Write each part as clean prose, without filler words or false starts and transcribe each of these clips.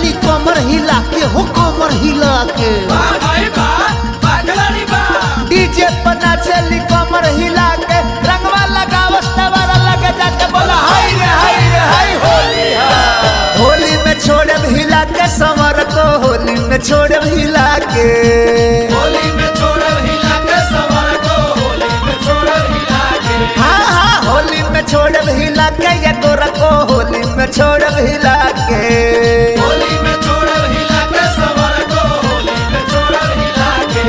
चली कमर हिला के हो कमर हिला के डीजे पर नाचली कमर हिला के रंगवा लगावस तवारा लगे जाके बोला हाय रे हाय रे हाय होली होली में छोड़े हिला के संवर को होली में छोड़े हिला के होली में छोड़े हिला के संवर को होली में छोड़े हिला के हाँ हाँ होली में छोड़े हिला के ये गोरा को होली में छोड़े हिला के होली में छोड़े हिला के संवर को होली में छोड़े हिला के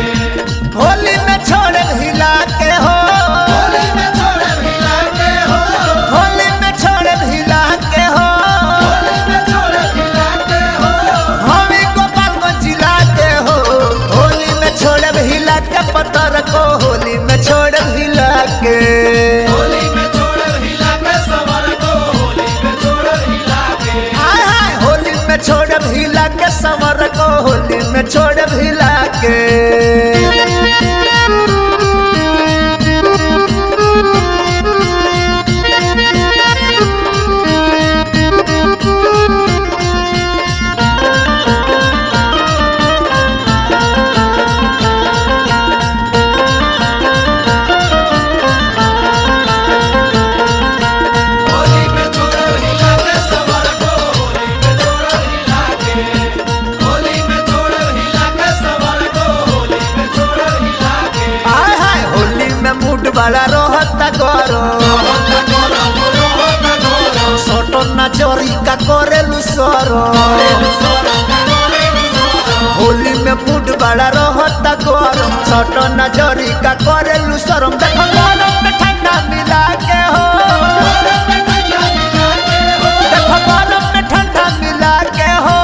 होली में छोड़े हिला के हो होली में छोड़े हिला के हो होली में छोड़े हिला के हो होली में छोड़े हिला के हो हमी गोपालगंज जिला के हो होली में छोड़े हिला के पतर को होली में छोड़े हिला के होली में छोड़े हिला के संवर को होली में छोड़े हिला के हाय हाय होली में छोड़े हिला के संवर को होली में छोड़े हिला के होली में छोड़े हिला के संवर को होली में छोड़े हिला के होली में छोड़े हिला के संवर को होली में छोड़े हिला के हाय हाय होली में मूड बड़ा रहता गरो सोटो ना चोरी का करेलू सरो होली में मूड बड़ा रहता गरम छोटो ना चोरी का करेलू सरम देखो गरम में ठंडा मिला के हो देखो गरम में ठंडा मिला के हो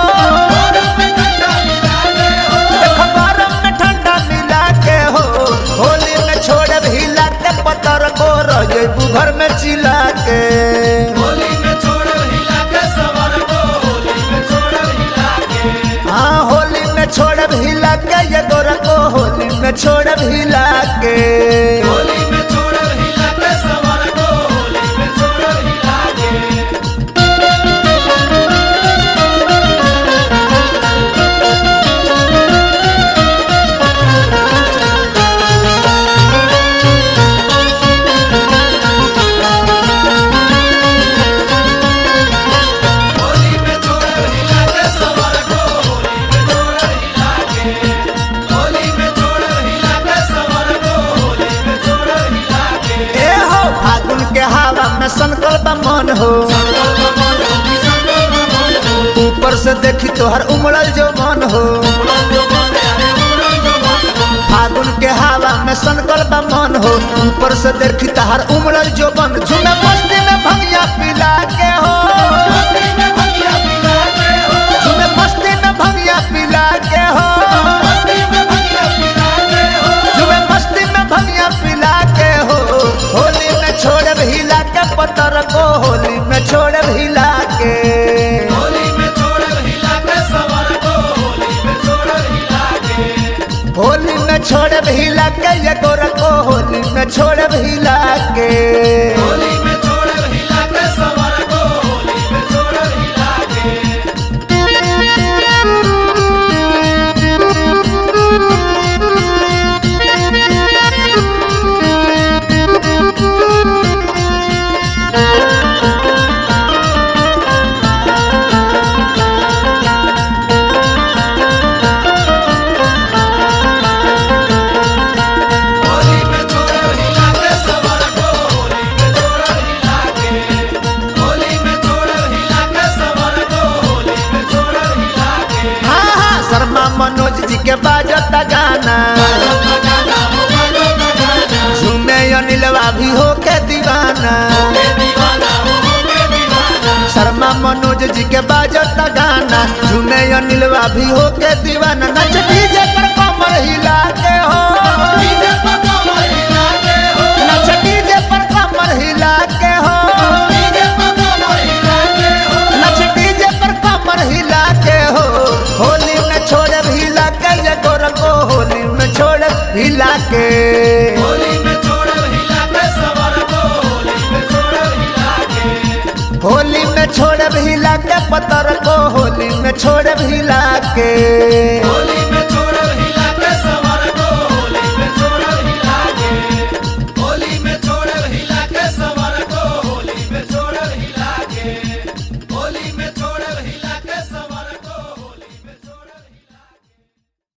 देखो गरम में ठंडा मिला के हो होली में छोड़े हिला के पतर को रजेबू घर में चिल्ला के होली में छोड़े हिला के संवर को होली में छोड़े हिला के हाँ होली में छोड़े हिला के ये गोरा को होली में छोड़े हिला के होली में छोड़े हिला के संवर को होली में छोड़े हिला के होली में छोड़े हिला के संवर को होली में छोड़े हिला के होली में छोड़े हिला के संवर को होली में छोड़े हिला के ए हो फागुन के हवा में संकल्प मन हो ऊपर से देखी तोहर उमड़ल जो मन हो फागुन के हवा में संकल्प मन हो ऊपर से देखी तोहर उमड़ल जो मन झूमे मस्ती में भंगिया पिला के हो झूमे मस्ती में भंगिया पिला के हो झूमे मस्ती में भंगिया पिला के हो होली में छोड़े हिला के पतर को होली में छोड़े हिला के होली में छोड़े हिला के संवर को होली में छोड़े हिला के होली में छोड़े हिला के ये गोरा को होली में छोड़े हिला के होली में छोड़े हिला के संवर को होली में छोड़े हिला के होली में छोड़े हिला के संवर को होली में छोड़े हिला के होली में छोड़े हिला के संवर को होली में छोड़े हिला के हाँ हाँ शर्मा मनोज जी के बाजता गाना झूमे अनिलवा भी हो के दीवाना शर्मा मनोज जी के बाजता गाना झूमे अनिलवा भी हो के दीवाना नच डीजे पर कमर हिला के हो नच डीजे पर कमर हिला के हो नच डीजे पर कमर हिला के हो होली में छोड़े हिला के ये गोरा को होली में छोड़े हिला के होली में छोड़े हिला के संवर को होली में छोड़े हिला के होली में छोड़े हिला के पतर को होली में छोड़ हिला के होली